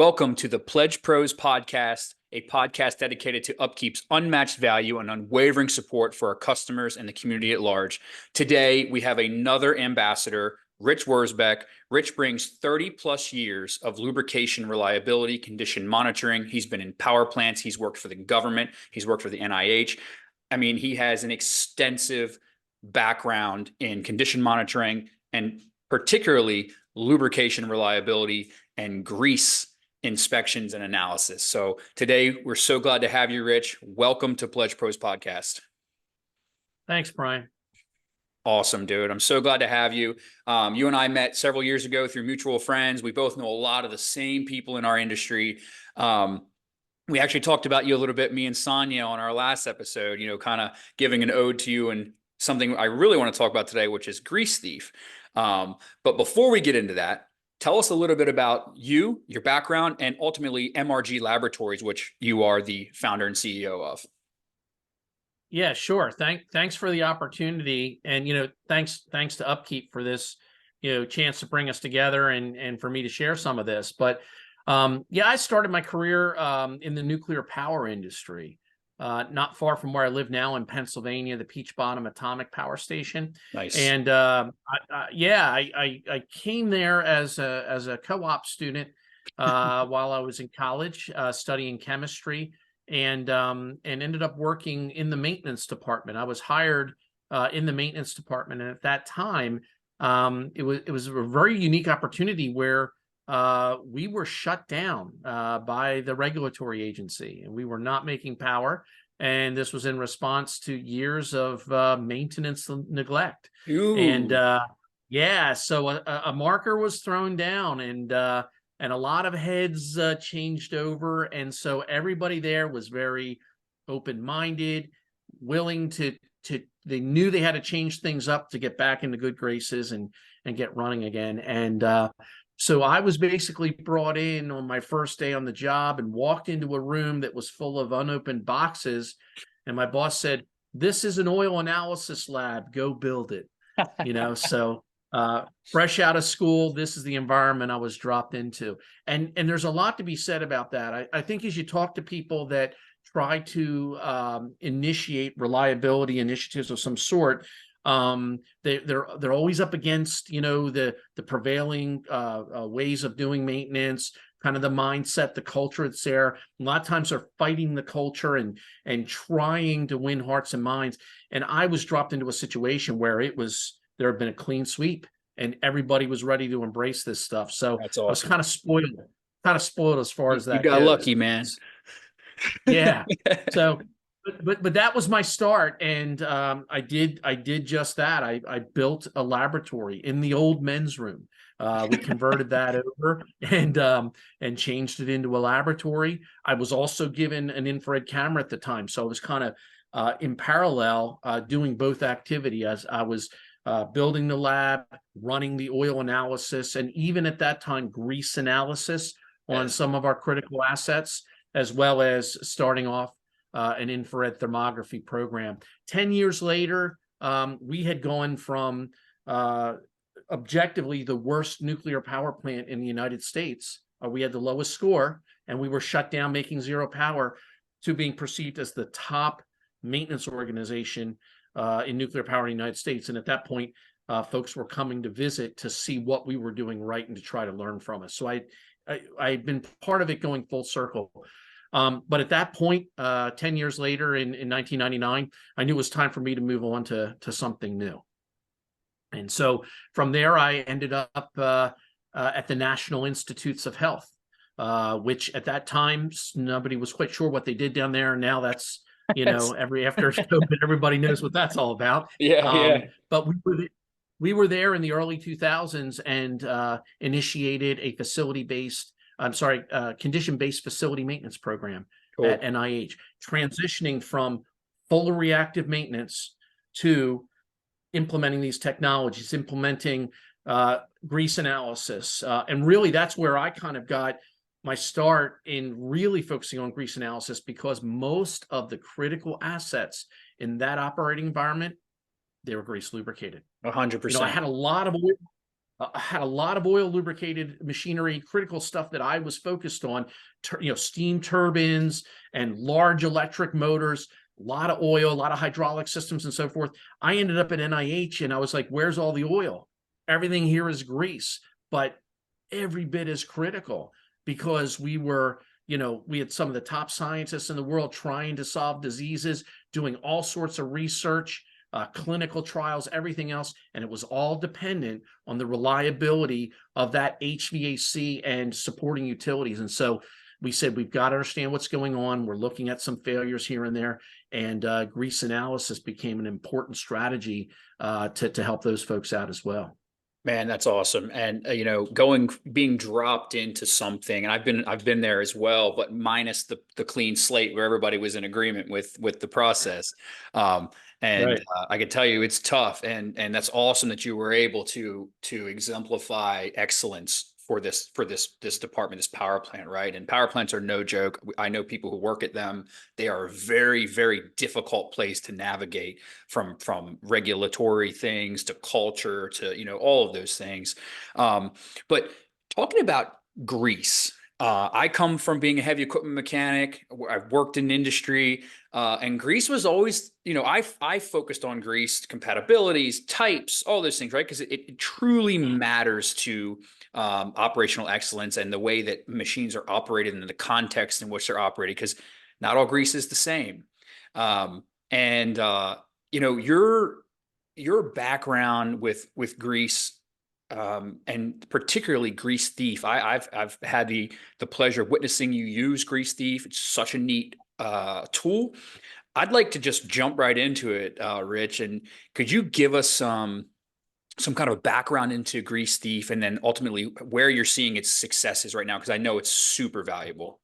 Welcome to the Pledge Pros podcast, a podcast dedicated to Upkeep's unmatched value and unwavering support for our customers and the community at large. Today, we have another ambassador, Rich Wurzbach. Rich brings 30 plus years of lubrication reliability, condition monitoring. He's been in power plants. He's worked for the government. He's worked for the NIH. I mean, he has an extensive background in condition monitoring and particularly lubrication reliability and grease inspections and analysis. So today we're so glad to have you, Rich. Welcome to Pledge Pros podcast. Thanks, Brian. Awesome, dude. I'm so glad to have you. You and I met several years ago through mutual friends. We both know a lot of the same people in our industry. We actually talked about you a little bit, me and Sonia, on our last episode, kind of giving an ode to you and something I really want to talk about today, which is grease thief. But before we get into that, tell us a little bit about you, your background, and ultimately MRG Laboratories, which you are the founder and CEO of. Yeah, sure. Thanks for the opportunity, and thanks to Upkeep for this chance to bring us together and for me to share some of this. But I started my career in the nuclear power industry, not far from where I live now in Pennsylvania, the Peach Bottom Atomic Power Station. Nice. And I came there as a co-op student while I was in college studying chemistry, and ended up working in the maintenance department. I was hired in the maintenance department, and at that time, it was a very unique opportunity where we were shut down by the regulatory agency, and we were not making power. And this was in response to years of maintenance neglect. Ooh. And so a marker was thrown down, and a lot of heads changed over. And so everybody there was very open-minded, willing to they knew they had to change things up to get back into good graces and get running again. And so I was basically brought in on my first day on the job and walked into a room that was full of unopened boxes. And my boss said, "This is an oil analysis lab, go build it." So fresh out of school, this is the environment I was dropped into. And there's a lot to be said about that. I think as you talk to people that try to initiate reliability initiatives of some sort, they're always up against the prevailing ways of doing maintenance, kind of the mindset, the culture that's there. A lot of times they're fighting the culture and trying to win hearts and minds. And I was dropped into a situation where there had been a clean sweep and everybody was ready to embrace this stuff. So That's awesome. I was kind of spoiled as far as that You got goes. lucky, man. Yeah. So But that was my start, and I did just that. I built a laboratory in the old men's room. We converted that over and changed it into a laboratory. I was also given an infrared camera at the time, so I was kind of in parallel doing both activity as I was building the lab, running the oil analysis, and even at that time grease analysis on some of our critical assets, as well as starting off an infrared thermography program. 10 years later, we had gone from objectively the worst nuclear power plant in the United States. We had the lowest score, and we were shut down making zero power, to being perceived as the top maintenance organization in nuclear power in the United States. And at that point, folks were coming to visit to see what we were doing right and to try to learn from us. So I'd been part of it going full circle. But at that point, 10 years later in 1999, I knew it was time for me to move on to something new. And so from there, I ended up at the National Institutes of Health, which at that time, nobody was quite sure what they did down there. And now that's, after COVID, everybody knows what that's all about. Yeah. But we were there in the early 2000s and initiated a condition-based facility maintenance program at NIH, transitioning from full reactive maintenance to implementing these technologies, implementing grease analysis. And really, that's where I kind of got my start in really focusing on grease analysis, because most of the critical assets in that operating environment, they were grease lubricated. 100%. I had a lot of oil. had a lot of oil lubricated machinery, critical stuff that I was focused on, steam turbines and large electric motors, a lot of oil, a lot of hydraulic systems and so forth. I ended up at NIH and I was like, where's all the oil? Everything here is grease, but every bit is critical because we had some of the top scientists in the world trying to solve diseases, doing all sorts of research, clinical trials, everything else. And it was all dependent on the reliability of that HVAC and supporting utilities. And so we said, we've got to understand what's going on. We're looking at some failures here and there. And grease analysis became an important strategy to help those folks out as well. Man, that's awesome. And being dropped into something, and I've been there as well, but minus the clean slate where everybody was in agreement with the process. And Right. I can tell you it's tough, and that's awesome that you were able to exemplify excellence for this department, this power plant, right? And power plants are no joke. I know people who work at them. They are a very, very difficult place to navigate from regulatory things to culture to all of those things. But talking about grease, I come from being a heavy equipment mechanic. I've worked in industry, and grease was always, I focused on grease compatibilities, types, all those things, right? Because it truly matters to operational excellence and the way that machines are operated and the context in which they're operated, because not all grease is the same. And your background with grease, and particularly Grease Thief. I've had the pleasure of witnessing you use Grease Thief. It's such a neat tool. I'd like to just jump right into it, Rich. And could you give us some kind of background into Grease Thief, and then ultimately where you're seeing its successes right now? Because I know it's super valuable.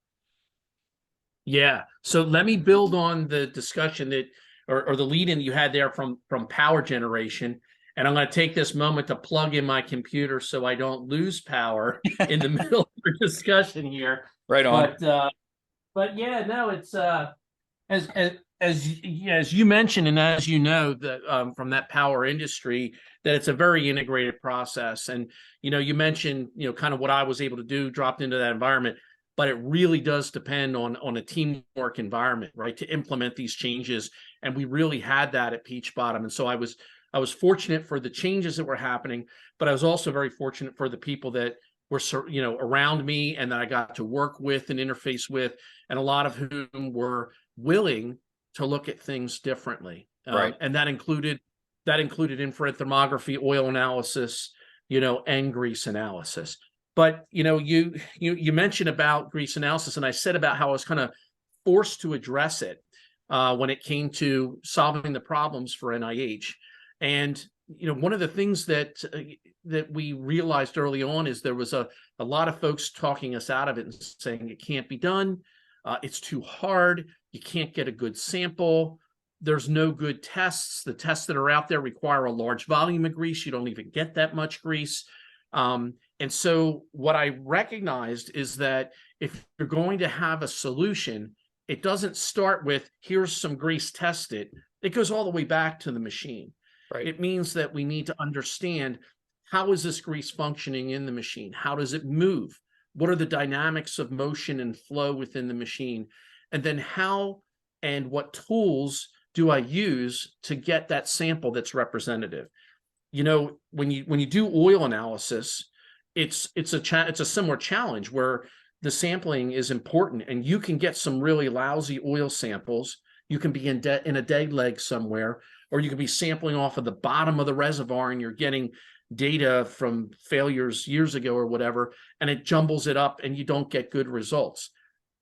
Yeah. So let me build on the discussion or the lead in you had there from power generation. And I'm going to take this moment to plug in my computer so I don't lose power in the middle of the discussion here. Right on. But yeah, no, it's as as you mentioned, and as you know, that from that power industry, that it's a very integrated process. And you mentioned kind of what I was able to do, dropped into that environment, but it really does depend on a teamwork environment, right, to implement these changes. And we really had that at Peach Bottom. And so I was fortunate for the changes that were happening, but I was also very fortunate for the people that were around me and that I got to work with and interface with, and a lot of whom were willing to look at things differently. Right. And that included infrared thermography, oil analysis, and grease analysis. But you mentioned about grease analysis, and I said about how I was kind of forced to address it when it came to solving the problems for NIH. And one of the things that we realized early on is there was a lot of folks talking us out of it and saying it can't be done. It's too hard. You can't get a good sample. There's no good tests. The tests that are out there require a large volume of grease. You don't even get that much grease. And so what I recognized is that if you're going to have a solution, it doesn't start with here's some grease, test it. It goes all the way back to the machine. Right. It means that we need to understand, how is this grease functioning in the machine? How does it move? What are the dynamics of motion and flow within the machine? And then how and what tools do I use to get that sample that's representative? When you do oil analysis, it's a similar challenge where the sampling is important, and you can get some really lousy oil samples. You can be in a dead leg somewhere, or you could be sampling off of the bottom of the reservoir and you're getting data from failures years ago or whatever, and it jumbles it up and you don't get good results.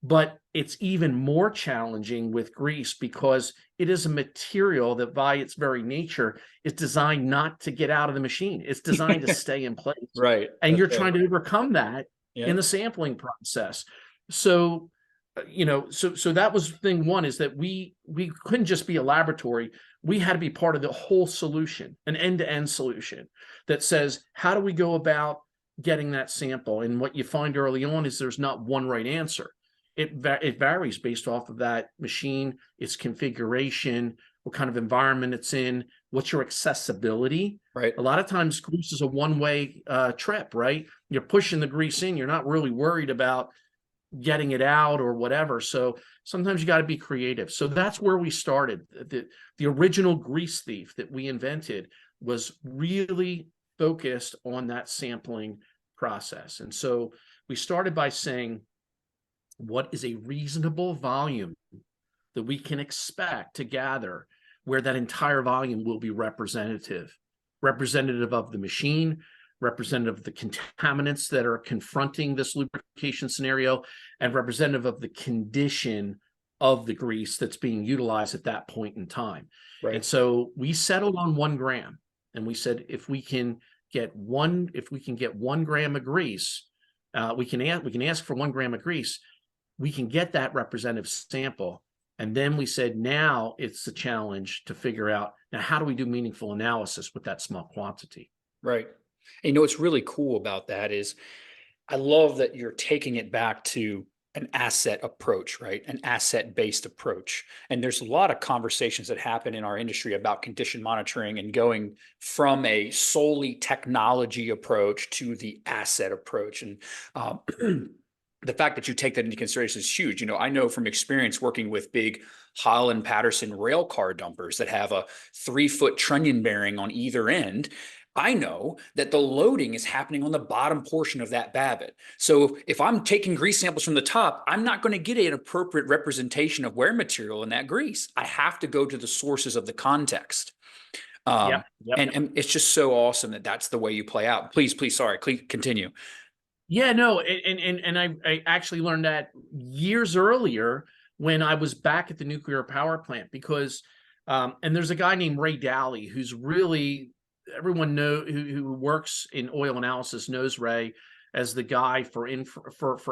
But it's even more challenging with grease because it is a material that by its very nature is designed not to get out of the machine. It's designed to stay in place. Right. And That's you're right. trying to overcome that in the sampling process. So so that was thing one, is that we couldn't just be a laboratory. We had to be part of the whole solution, an end-to-end solution that says, how do we go about getting that sample? And what you find early on is there's not one right answer. It varies based off of that machine, its configuration, what kind of environment it's in, what's your accessibility. Right. A lot of times grease is a one-way trip, right? You're pushing the grease in, you're not really worried about getting it out or whatever. So sometimes you got to be creative. So that's where we started. The original grease thief that we invented was really focused on that sampling process. And so we started by saying, what is a reasonable volume that we can expect to gather where that entire volume will be representative of the machine, representative of the contaminants that are confronting this lubrication scenario, and representative of the condition of the grease that's being utilized at that point in time. Right. And so we settled on 1 gram, and we said if we can get 1 gram of grease, we can ask for 1 gram of grease. We can get that representative sample. And then we said, now it's the challenge to figure out, now, how do we do meaningful analysis with that small quantity? Right. And what's really cool about that is I love that you're taking it back to an asset approach, right? An asset-based approach. And there's a lot of conversations that happen in our industry about condition monitoring and going from a solely technology approach to the asset approach. And the fact that you take that into consideration is huge. I know from experience working with big Holland Patterson rail car dumpers that have a 3-foot trunnion bearing on either end. I know that the loading is happening on the bottom portion of that babbitt. So if I'm taking grease samples from the top, I'm not going to get an appropriate representation of wear material in that grease. I have to go to the sources of the context. Yep. And it's just so awesome that that's the way you play out. Please, sorry, continue. Yeah, no, and I actually learned that years earlier when I was back at the nuclear power plant, because and there's a guy named Ray Dally who's really, everyone who works in oil analysis knows Ray as the guy for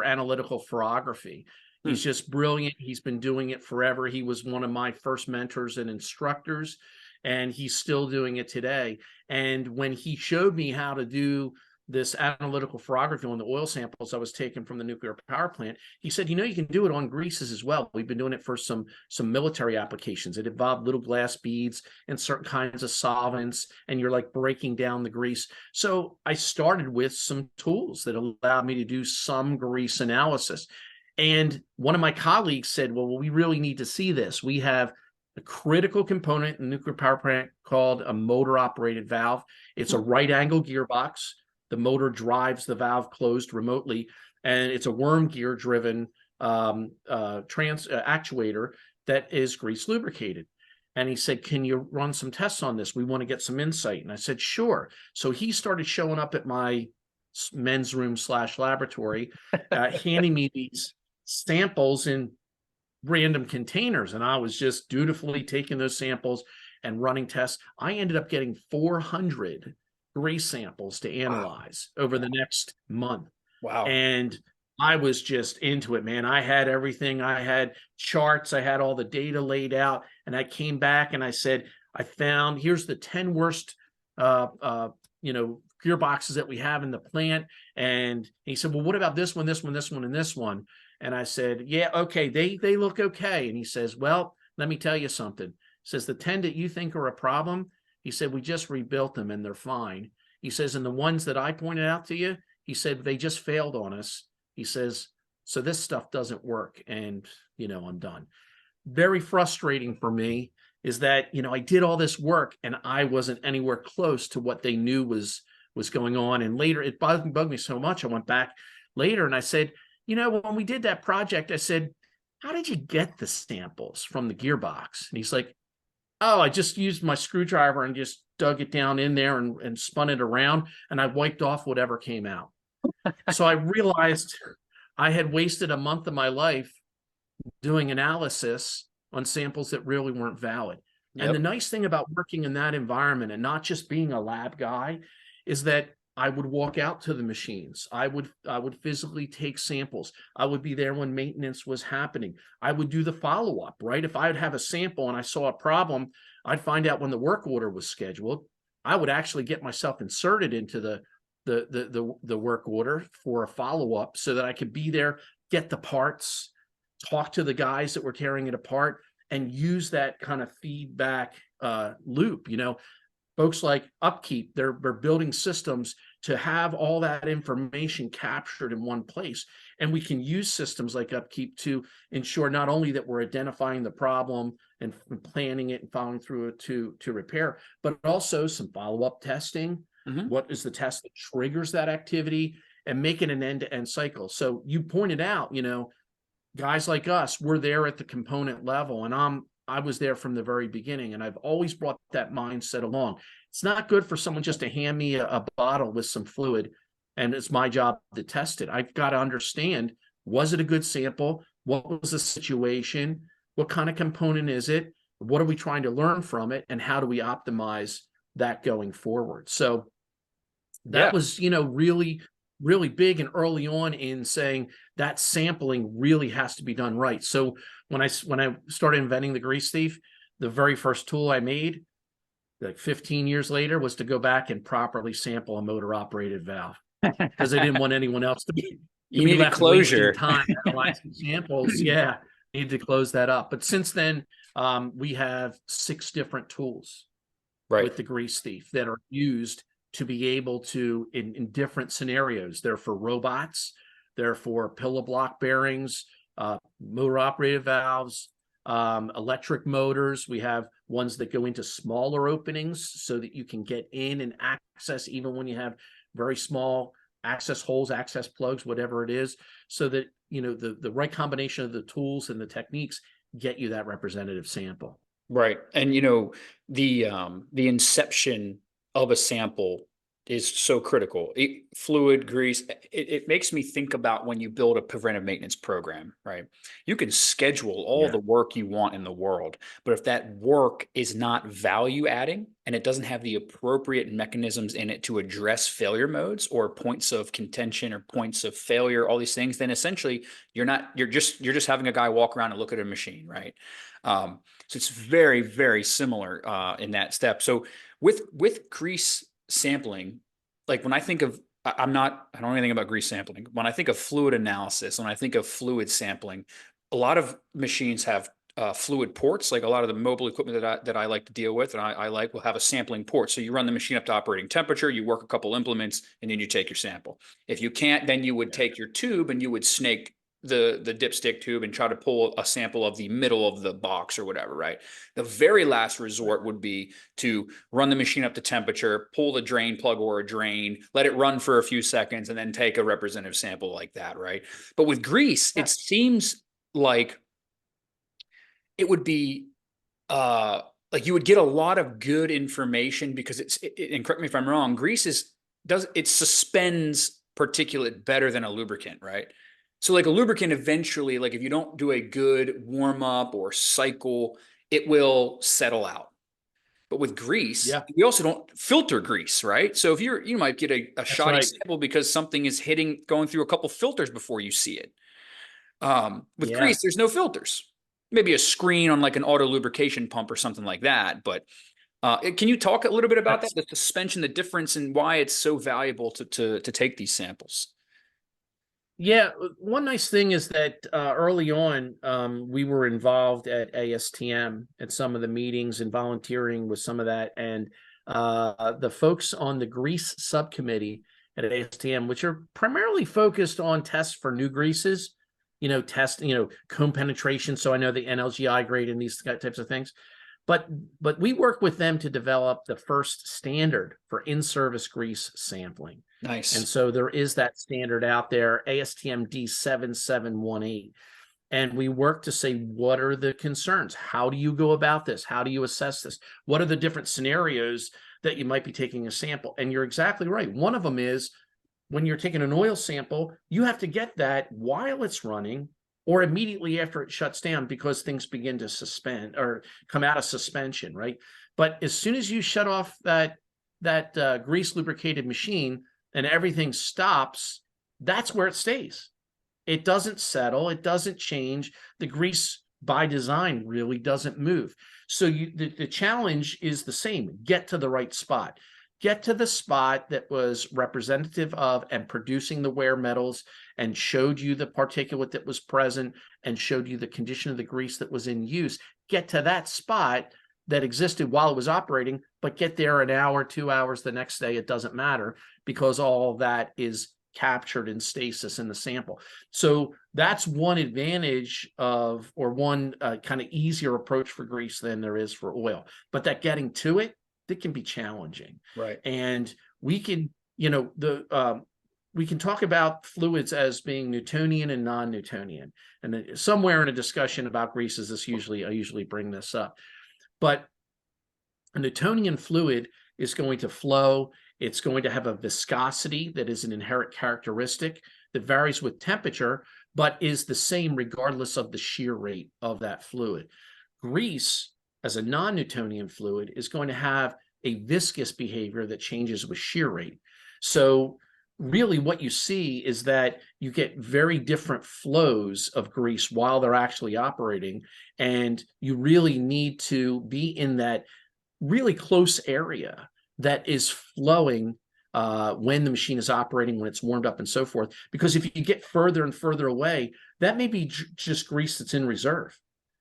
analytical ferrography. He's just brilliant. He's been doing it forever. He was one of my first mentors and instructors, and he's still doing it today. And when he showed me how to do this analytical ferrography on the oil samples I was taking from the nuclear power plant, he said, you can do it on greases as well. We've been doing it for some military applications. It involved little glass beads and certain kinds of solvents, and you're like breaking down the grease. So I started with some tools that allowed me to do some grease analysis. And one of my colleagues said, well, we really need to see this. We have a critical component in the nuclear power plant called a motor operated valve. It's a right angle gearbox. The motor drives the valve closed remotely, and it's a worm gear driven actuator that is grease lubricated. And he said, can you run some tests on this? We want to get some insight. And I said, sure. So he started showing up at my men's room / laboratory, handing me these samples in random containers. And I was just dutifully taking those samples and running tests. I ended up getting 400 grease samples to analyze over the next month. Wow. And I was just into it, man. I had everything. I had charts. I had all the data laid out. And I came back and I said, here's the 10 worst, gearboxes that we have in the plant. And he said, well, what about this one, this one, this one, and this one? And I said, yeah, okay, they look okay. And he says, well, let me tell you something. He says, the 10 that you think are a problem, he said, we just rebuilt them and they're fine. He says, and the ones that I pointed out to you, he said, they just failed on us. He says, so this stuff doesn't work. And, I'm done. Very frustrating for me is that, I did all this work and I wasn't anywhere close to what they knew was going on. And later it bugged me so much. I went back later and I said, when we did that project, I said, how did you get the samples from the gearbox? And he's like, oh, I just used my screwdriver and just dug it down in there and spun it around, and I wiped off whatever came out. So I realized I had wasted a month of my life doing analysis on samples that really weren't valid. Yep. And the nice thing about working in that environment and not just being a lab guy is that I would walk out to the machines. I would physically take samples. I would be there when maintenance was happening. I would do the follow-up, right? If I would have a sample and I saw a problem, I'd find out when the work order was scheduled. I would actually get myself inserted into the work order for a follow-up so that I could be there, get the parts, talk to the guys that were tearing it apart, and use that kind of feedback loop. Folks like Upkeep, they're building systems to have all that information captured in one place. And we can use systems like Upkeep to ensure not only that we're identifying the problem and planning it and following through it to repair, but also some follow-up testing. What is the test that triggers that activity, and make it an end-to-end cycle. So you pointed out, guys like us, we're there at the component level, and I was there from the very beginning, and I've always brought that mindset along. It's not good for someone just to hand me a bottle with some fluid and it's my job to test it. I've got to understand, was it a good sample? What was the situation? What kind of component is it? What are we trying to learn from it? And how do we optimize that going forward? So that was, really, really big and early on in saying that sampling really has to be done right. So when I started inventing the grease thief, the very first tool I made, like 15 years later, was to go back and properly sample a motor operated valve, because I didn't want anyone else to be needed left wasting closure. time analyzing samples. Yeah, need to close that up. But since then, we have 6 different tools with the grease thief that are used to be able to, in different scenarios. They're for robots, they're for pillow block bearings, motor operated valves, electric motors. We have ones that go into smaller openings so that you can get in and access even when you have very small access holes, access plugs, whatever it is, so that the right combination of the tools and the techniques get you that representative sample. Right. And the inception of a sample is so critical. Fluid, grease, it makes me think about when you build a preventive maintenance program, right? You can schedule all the work you want in the world, but if that work is not value adding and it doesn't have the appropriate mechanisms in it to address failure modes or points of contention or points of failure, all these things, then essentially you're just having a guy walk around and look at a machine, right? So it's very, very similar in that step. So with grease sampling, like when I think of, I don't know anything about grease sampling. When I think of fluid analysis, when I think of fluid sampling, a lot of machines have fluid ports. Like a lot of the mobile equipment that I like to deal with, and I like, will have a sampling port. So you run the machine up to operating temperature, you work a couple implements, and then you take your sample. If you can't, then you would take your tube and you would snake the dipstick tube and try to pull a sample of the middle of the box or whatever, right? The very last resort would be to run the machine up to temperature, pull the drain plug or a drain, let it run for a few seconds, and then take a representative sample like that, right? But with grease, it seems like it would be like you would get a lot of good information because and correct me if I'm wrong, grease it suspends particulate better than a lubricant, right? So like a lubricant eventually, like if you don't do a good warm up or cycle, it will settle out. But with grease, we also don't filter grease, right? So if you might get a shoddy sample because something is going through a couple filters before you see it. With grease, there's no filters. Maybe a screen on like an auto lubrication pump or something like that. But can you talk a little bit about that, the suspension, the difference, and why it's so valuable to take these samples? Yeah, one nice thing is that early on, we were involved at ASTM at some of the meetings and volunteering with some of that. And the folks on the grease subcommittee at ASTM, which are primarily focused on tests for new greases, cone penetration. So I know the NLGI grade and these types of things. But we work with them to develop the first standard for in-service grease sampling. Nice. And so there is that standard out there, ASTM D7718. And we work to say, what are the concerns? How do you go about this? How do you assess this? What are the different scenarios that you might be taking a sample? And you're exactly right. One of them is when you're taking an oil sample, you have to get that while it's running or immediately after it shuts down, because things begin to suspend or come out of suspension, right? But as soon as you shut off that grease lubricated machine and everything stops, that's where it stays. It doesn't settle, it doesn't change. The grease by design really doesn't move. So the challenge is the same: get to the right spot. Get to the spot that was representative of and producing the wear metals and showed you the particulate that was present and showed you the condition of the grease that was in use. get to that spot that existed while it was operating, but get there an hour, 2 hours the next day. It doesn't matter because all of that is captured in stasis in the sample. So that's one advantage of, or one kind of easier approach for grease than there is for oil. But that getting to it, it can be challenging. Right. And we can, we can talk about fluids as being Newtonian and non-Newtonian. And somewhere in a discussion about greases, I usually bring this up. But a Newtonian fluid is going to flow. It's going to have a viscosity that is an inherent characteristic that varies with temperature, but is the same regardless of the shear rate of that fluid. Grease, as a non-Newtonian fluid, is going to have a viscous behavior that changes with shear rate. So really what you see is that you get very different flows of grease while they're actually operating, and you really need to be in that really close area that is flowing when the machine is operating, when it's warmed up and so forth. Because if you get further and further away, that may be just grease that's in reserve.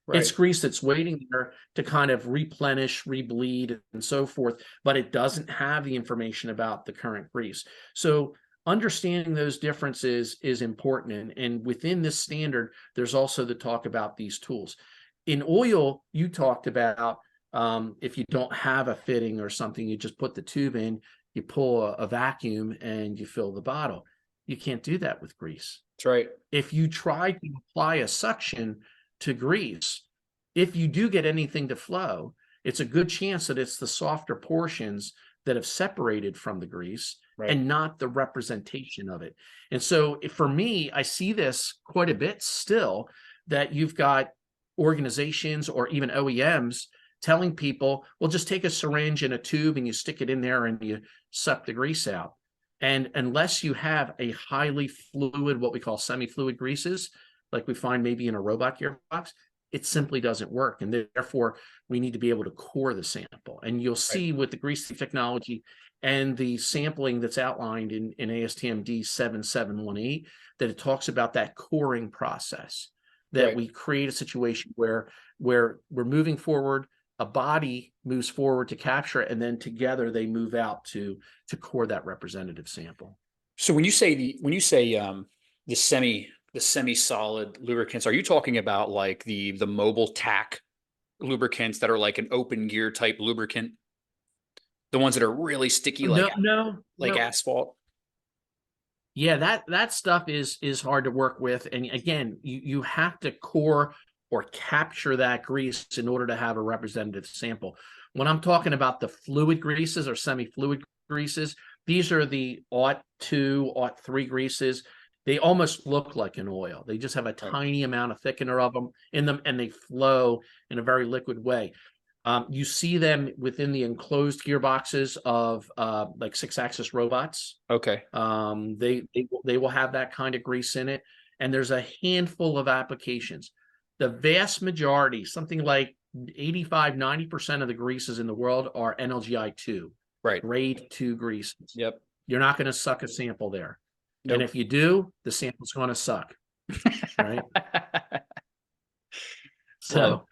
Right. It's grease that's waiting there to kind of replenish, rebleed, and so forth, but it doesn't have the information about the current grease. So understanding those differences is important. And within this standard, there's also the talk about these tools. In oil, you talked about if you don't have a fitting or something, you just put the tube in, you pull a vacuum, and you fill the bottle. You can't do that with grease. That's right. If you try to apply a suction to grease, if you do get anything to flow, it's a good chance that it's the softer portions that have separated from the grease, right, and not the representation of it. And so for me, I see this quite a bit still, that you've got organizations or even OEMs telling people, well, just take a syringe and a tube and you stick it in there and you suck the grease out. And unless you have a highly fluid, what we call semi-fluid greases, like we find maybe in a robot gearbox, it simply doesn't work. And therefore, we need to be able to core the sample. And you'll see with the grease technology and the sampling that's outlined in ASTM D7718, that it talks about that coring process, that we create a situation where we're moving forward, a body moves forward to capture it, and then together they move out to core that representative sample. So when you say the semi-solid lubricants, are you talking about like the mobile tack lubricants that are like an open gear type lubricant? The ones that are really sticky, like asphalt? Yeah, that stuff is hard to work with. And again, you have to core or capture that grease in order to have a representative sample. When I'm talking about the fluid greases or semi-fluid greases, these are the AUT2, AUT3 greases. They almost look like an oil. They just have a tiny amount of thickener of them in them, and they flow in a very liquid way. You see them within the enclosed gearboxes of like 6-axis robots. Okay. They will have that kind of grease in it. And there's a handful of applications. The vast majority, something like 85–90% of the greases in the world are NLGI2, right? Grade 2 greases. Yep. You're not going to suck a sample there. Nope. And if you do, the sample's going to suck, right? So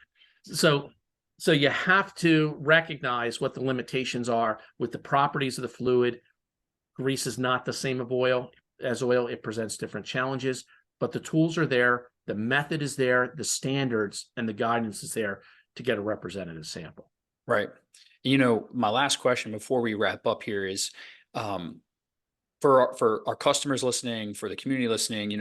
you have to recognize what the limitations are with the properties of the fluid. Grease is not the same as oil. It presents different challenges, but the tools are there. The method is there, the standards and the guidance is there to get a representative sample. Right. My last question before we wrap up here is, for our customers listening, for the community listening,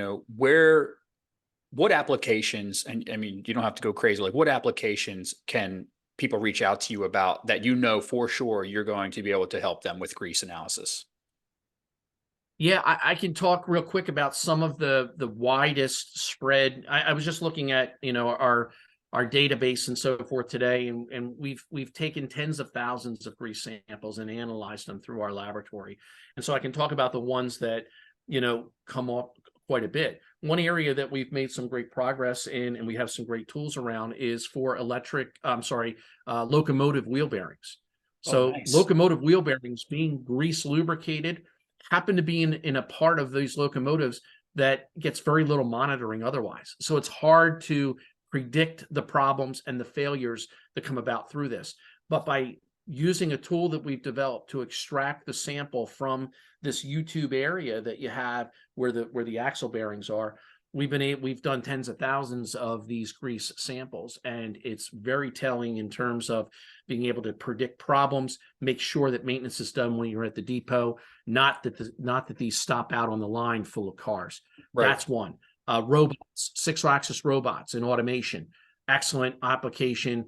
what applications, and I mean, you don't have to go crazy, like what applications can people reach out to you about that for sure you're going to be able to help them with grease analysis? Yeah, I can talk real quick about some of the widest spread. I was just looking at our database and so forth today, and we've taken tens of thousands of grease samples and analyzed them through our laboratory. And so I can talk about the ones that come up quite a bit. One area that we've made some great progress in, and we have some great tools around, is for locomotive wheel bearings. So nice. Locomotive wheel bearings, being grease lubricated, happen to be in a part of these locomotives that gets very little monitoring otherwise. So it's hard to predict the problems and the failures that come about through this. But by using a tool that we've developed to extract the sample from this YouTube area that you have where the axle bearings are, we've done tens of thousands of these grease samples, and it's very telling in terms of being able to predict problems, make sure that maintenance is done when you're at the depot, not that these stop out on the line full of cars. Right. That's one. Robots, 6-axis robots and automation, excellent application.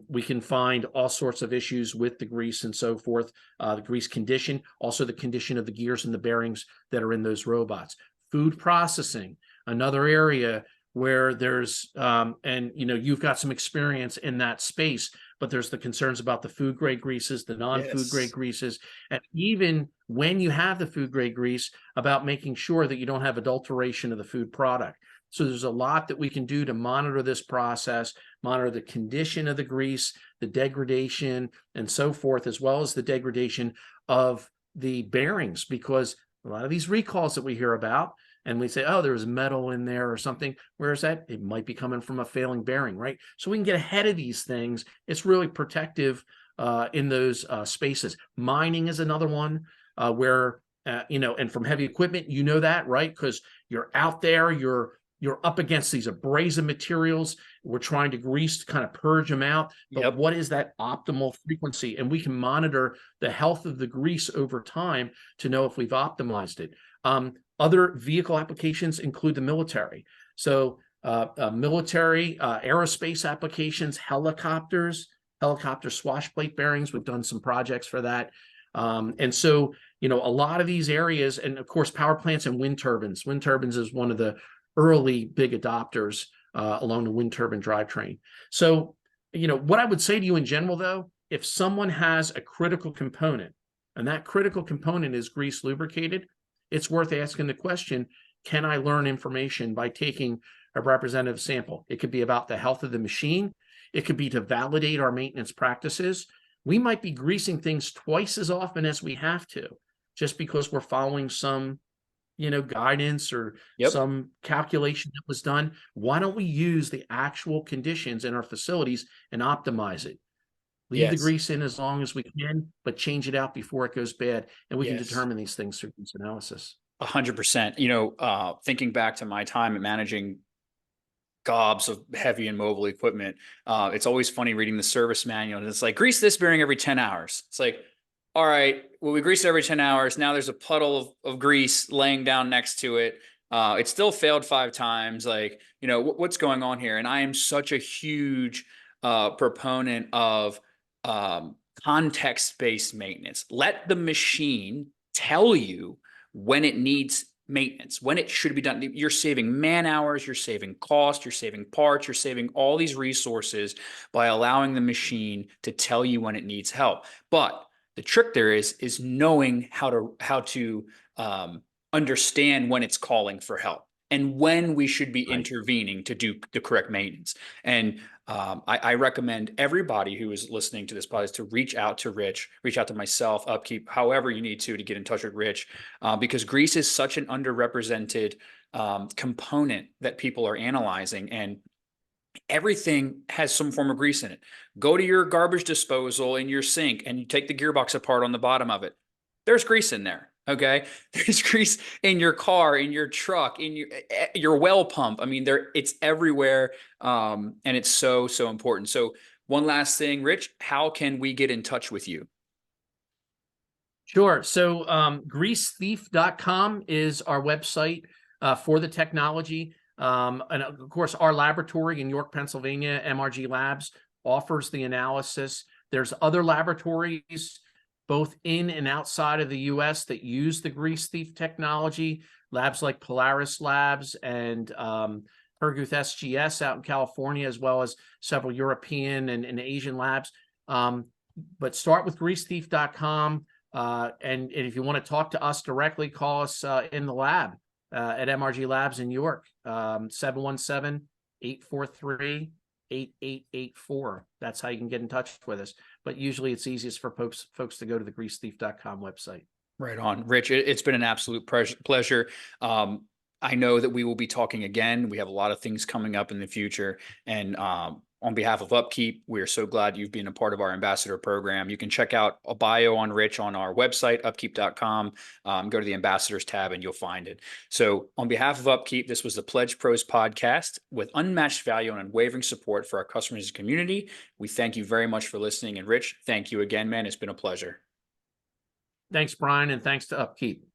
We can find all sorts of issues with the grease and so forth, the grease condition, also the condition of the gears and the bearings that are in those robots. Food processing, another area where there's, and you've got some experience in that space, but there's the concerns about the food grade greases, the non-food grade greases, and even when you have the food grade grease, about making sure that you don't have adulteration of the food product. So there's a lot that we can do to monitor this process, monitor the condition of the grease, the degradation, and so forth, as well as the degradation of the bearings, because a lot of these recalls that we hear about, and we say, oh, there's metal in there or something. Where is that? It might be coming from a failing bearing, right? So we can get ahead of these things. It's really protective in those spaces. Mining is another one where, and from heavy equipment, that, right? Because you're out there, you're up against these abrasive materials. We're trying to grease to kind of purge them out. But what is that optimal frequency? And we can monitor the health of the grease over time to know if we've optimized it. Other vehicle applications include the military. So military, aerospace applications, helicopter swash plate bearings. We've done some projects for that. And so, a lot of these areas, and of course, power plants and wind turbines. Wind turbines is one of the early big adopters along the wind turbine drivetrain. So, what I would say to you in general, though, if someone has a critical component, and that critical component is grease lubricated, it's worth asking the question, can I learn information by taking a representative sample? It could be about the health of the machine. It could be to validate our maintenance practices. We might be greasing things twice as often as we have to, just because we're following some, guidance or some calculation that was done. Why don't we use the actual conditions in our facilities and optimize it? Leave the grease in as long as we can, but change it out before it goes bad. And we can determine these things through this analysis. 100%. Thinking back to my time at managing gobs of heavy and mobile equipment, it's always funny reading the service manual, and it's like, grease this bearing every 10 hours. It's like, all right, well, we grease it every 10 hours. Now there's a puddle of grease laying down next to it. It still failed 5 times. Like, what's going on here? And I am such a huge proponent of context-based maintenance. Let the machine tell you when it needs maintenance, when it should be done. You're saving man hours, you're saving cost, you're saving parts, you're saving all these resources by allowing the machine to tell you when it needs help. But the trick there is knowing how to understand when it's calling for help and when we should be intervening to do the correct maintenance. And I recommend everybody who is listening to this podcast to reach out to Rich, reach out to myself, Upkeep, however you need to get in touch with Rich, because grease is such an underrepresented component that people are analyzing, and everything has some form of grease in it. Go to your garbage disposal in your sink and you take the gearbox apart on the bottom of it. There's grease in there. Okay. There's grease in your car, in your truck, in your well pump. I mean, it's everywhere. And it's so, so important. So one last thing, Rich, how can we get in touch with you? Sure. So greasethief.com is our website for the technology. And of course, our laboratory in York, Pennsylvania, MRG Labs, offers the analysis. There's other laboratories both in and outside of the US that use the Grease Thief technology, labs like Polaris Labs and Herguth SGS out in California, as well as several European and Asian labs. But start with greasethief.com. And if you want to talk to us directly, call us in the lab at MRG Labs in York, 717-843-8884. That's how you can get in touch with us. But usually it's easiest for folks to go to the greasethief.com website. Right on. Rich, it's been an absolute pleasure. I know that we will be talking again. We have a lot of things coming up in the future. And on behalf of Upkeep, we're so glad you've been a part of our ambassador program. You can check out a bio on Rich on our website, upkeep.com. Go to the ambassadors tab and you'll find it. So on behalf of Upkeep, this was the Pledge Pros podcast with unmatched value and unwavering support for our customers and community. We thank you very much for listening. And Rich, thank you again, man. It's been a pleasure. Thanks, Brian, and thanks to Upkeep.